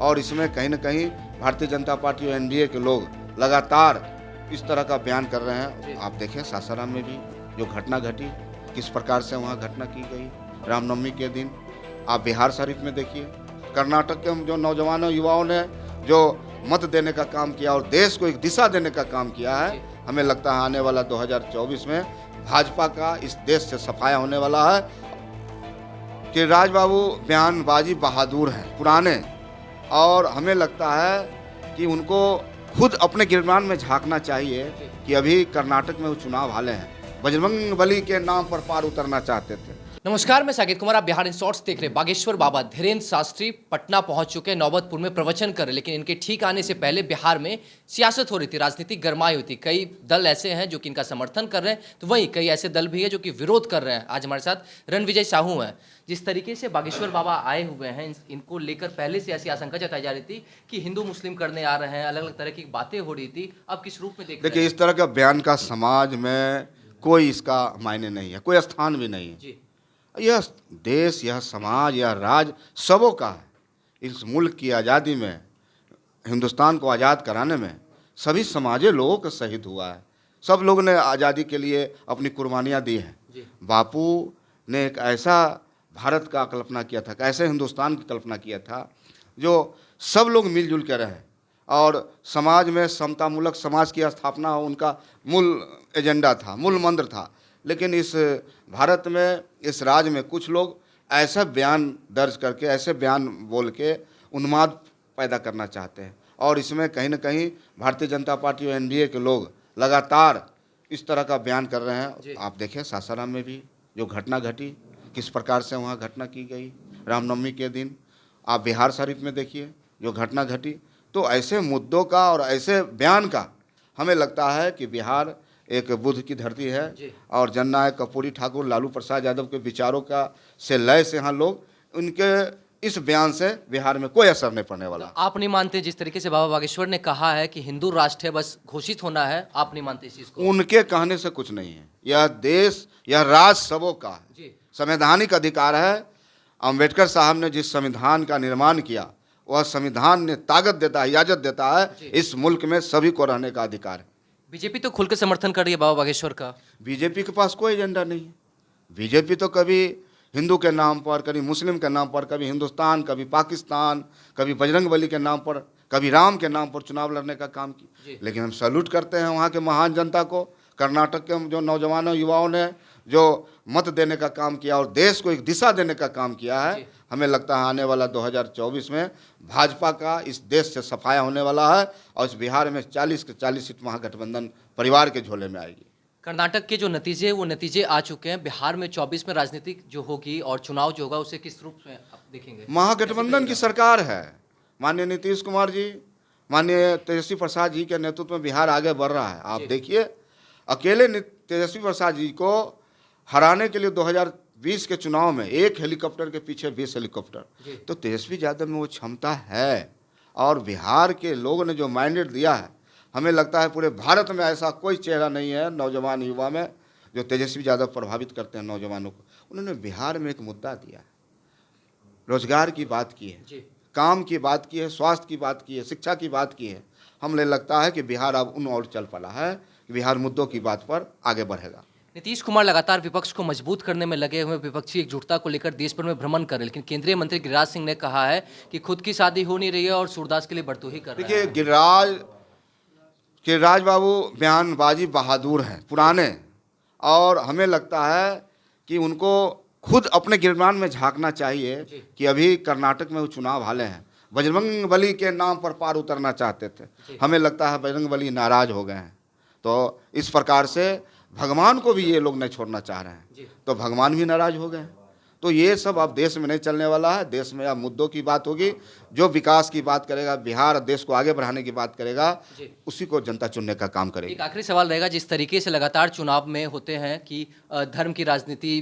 और इसमें कहीं न कहीं भारतीय जनता पार्टी और एनडीए के लोग लगातार इस तरह का बयान कर रहे हैं। आप देखें सासाराम में भी जो घटना घटी, किस प्रकार से वहाँ घटना की गई रामनवमी के दिन। आप बिहार शरीफ में देखिए, कर्नाटक के जो नौजवानों युवाओं ने जो मत देने का काम किया और देश को एक दिशा देने का काम किया है। हमें लगता है आने वाला 2024 में भाजपा का इस देश से सफाया होने वाला है कि राजबाबू बयानबाजी बहादुर हैं, पुराने, और हमें लगता है कि उनको खुद अपने गिरबान में झांकना चाहिए कि अभी कर्नाटक में वो चुनाव हाले हैं, बजरंग बली के नाम पर पार उतरना चाहते थे। नमस्कार, मैं साकेत कुमार, आप बिहार इन शॉर्ट्स देख रहे हैं। बागेश्वर बाबा धीरेन्द्र शास्त्री पटना पहुंच चुके हैं, नौबतपुर में प्रवचन कर रहे, लेकिन इनके ठीक आने से पहले बिहार में सियासत हो रही थी, राजनीतिक गरमाई हुई थी। कई दल ऐसे हैं जो कि इनका समर्थन कर रहे हैं, तो वहीं कई ऐसे दल भी है जो कि विरोध कर रहे हैं। आज हमारे साथ रणविजय साहू हैं। जिस तरीके से बागेश्वर बाबा आए हुए हैं, इनको लेकर पहले से ऐसी आशंका जताई जा रही थी कि हिंदू मुस्लिम करने आ रहे हैं, अलग अलग तरह की बातें हो रही थी। अब किस रूप में देखिए, इस तरह का बयान का समाज में कोई इसका मायने नहीं है, कोई स्थान भी नहीं है जी। यह देश, यह समाज, यह राज्य सबों का है। इस मुल्क की आज़ादी में, हिंदुस्तान को आज़ाद कराने में सभी समाजे लोगों का शहीद हुआ है। सब लोगों ने आज़ादी के लिए अपनी कुर्बानियाँ दी हैं। बापू ने एक ऐसा भारत का कल्पना किया था, ऐसे हिंदुस्तान की कल्पना किया था जो सब लोग मिलजुल के रहें और समाज में समतामूलक समाज की स्थापना हो, उनका मूल एजेंडा था, मूल मंत्र था। लेकिन इस भारत में, इस राज्य में कुछ लोग ऐसा बयान दर्ज करके, ऐसे बयान बोल के उन्माद पैदा करना चाहते हैं, और इसमें कहीं न कहीं भारतीय जनता पार्टी और एनडीए के लोग लगातार इस तरह का बयान कर रहे हैं। आप देखें सासाराम में भी जो घटना घटी, किस प्रकार से वहाँ घटना की गई रामनवमी के दिन। आप बिहार शरीफ में देखिए जो घटना घटी। तो ऐसे मुद्दों का और ऐसे बयान का हमें लगता है कि बिहार एक बुद्ध की धरती है, और जननायक कर्पूरी ठाकुर, लालू प्रसाद यादव के विचारों का से लय से यहाँ लोग, उनके इस बयान से बिहार में कोई असर नहीं पड़ने वाला। तो आप नहीं मानते जिस तरीके से बाबा बागेश्वर ने कहा है कि हिंदू राष्ट्र है, बस घोषित होना है, आप नहीं मानते इस चीज को? उनके कहने से कुछ नहीं है। यह देश, यह राज्य सबों का है, संवैधानिक अधिकार है। अम्बेडकर साहब ने जिस संविधान का निर्माण किया, वह संविधान ने ताकत देता है, इजाजत देता है, इस मुल्क में सभी को रहने का अधिकार है। बीजेपी तो खुलकर समर्थन कर रही है बाबा बागेश्वर का। बीजेपी के पास कोई एजेंडा नहीं है। बीजेपी तो कभी हिंदू के नाम पर, कभी मुस्लिम के नाम पर, कभी हिंदुस्तान, कभी पाकिस्तान, कभी बजरंग बली के नाम पर, कभी राम के नाम पर चुनाव लड़ने का काम की। लेकिन हम सैल्यूट करते हैं वहाँ के महान जनता को, कर्नाटक के जो नौजवानों युवाओं ने जो मत देने का काम किया और देश को एक दिशा देने का काम किया है। हमें लगता है आने वाला 2024 में भाजपा का इस देश से सफाया होने वाला है, और इस बिहार में 40 के 40 सीट महागठबंधन परिवार के झोले में आएगी। कर्नाटक के जो नतीजे, वो नतीजे आ चुके हैं। बिहार में 24 में राजनीतिक जो होगी और चुनाव जो होगा, उसे किस रूप में आप देखेंगे? महागठबंधन की सरकार है। माननीय नीतीश कुमार जी, माननीय तेजस्वी प्रसाद जी के नेतृत्व में बिहार आगे बढ़ रहा है। आप देखिए, अकेले तेजस्वी प्रसाद जी को हराने के लिए 2020 के चुनाव में एक हेलीकॉप्टर के पीछे 20 हेलीकॉप्टर, तो तेजस्वी यादव में वो क्षमता है। और बिहार के लोगों ने जो मैंडेट दिया है, हमें लगता है पूरे भारत में ऐसा कोई चेहरा नहीं है नौजवान युवा में जो तेजस्वी यादव प्रभावित करते हैं नौजवानों को। उन्होंने बिहार में एक मुद्दा दिया है, रोजगार की बात की है, काम की बात की है, स्वास्थ्य की बात की है, शिक्षा की बात की है। हमें लगता है कि बिहार अब उन और चल पड़ा है कि बिहार मुद्दों की बात पर आगे बढ़ेगा। नीतीश कुमार लगातार विपक्ष को मजबूत करने में लगे हुए, विपक्षी एकजुटता को लेकर देश भर में भ्रमण कर रहे, लेकिन केंद्रीय मंत्री गिरिराज सिंह ने कहा है कि खुद की शादी हो नहीं रही है और सूरदास के लिए बरतोही कर रहे हैं। देखिए, गिरिराज बाबू बयानबाजी बहादुर हैं, पुराने, और हमें लगता है कि उनको खुद अपने गिरबान में झांकना चाहिए कि अभी कर्नाटक में वो चुनाव हाले हैं, बजरंग बली के नाम पर पार उतरना चाहते थे। हमें लगता है बजरंग बली नाराज हो गए हैं, तो इस प्रकार से भगवान को भी ये लोग नहीं छोड़ना चाह रहे हैं, तो भगवान भी नाराज हो गए। तो ये सब अब देश में नहीं चलने वाला है। देश में अब मुद्दों की बात होगी, जो विकास की बात करेगा, बिहार देश को आगे बढ़ाने की बात करेगा, उसी को जनता चुनने का काम करेगी। एक आखिरी सवाल रहेगा, जिस तरीके से लगातार चुनाव में होते हैं कि धर्म की राजनीति,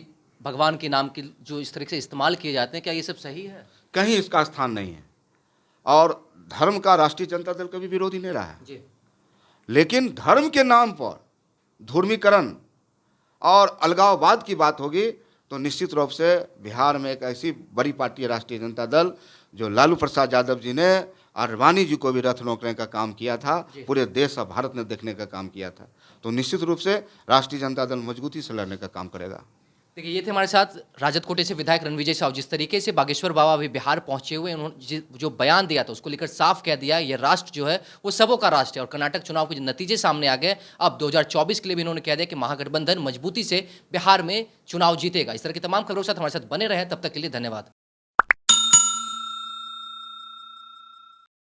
भगवान के नाम की जो इस तरीके से इस्तेमाल किए जाते हैं, क्या ये सब सही है? कहीं इसका स्थान नहीं है, और धर्म का राष्ट्रीय जनता दल कभी विरोधी नहीं रहा है। लेकिन धर्म के नाम पर धर्मीकरण और अलगाववाद की बात होगी तो निश्चित रूप से बिहार में एक ऐसी बड़ी पार्टी है राष्ट्रीय जनता दल, जो लालू प्रसाद यादव जी ने और वानी जी को भी रथ रोकने का काम किया था, पूरे देश और भारत ने देखने का काम किया था। तो निश्चित रूप से राष्ट्रीय जनता दल मजबूती से लड़ने का काम करेगा। देखिए, ये थे हमारे साथ राजद कोटे से विधायक रणविजय साहू। जिस तरीके से बागेश्वर बाबा अभी बिहार पहुंचे हुए, उन्होंने जो बयान दिया था उसको लेकर साफ कह दिया ये राष्ट्र जो है वो सबों का राष्ट्र है। और कर्नाटक चुनाव के जो नतीजे सामने आ गए, अब 2024 के लिए भी इन्होंने कह दिया कि महागठबंधन मजबूती से बिहार में चुनाव जीतेगा। इस तरह की तमाम खबरों के साथ हमारे साथ बने रहे, तब तक के लिए धन्यवाद।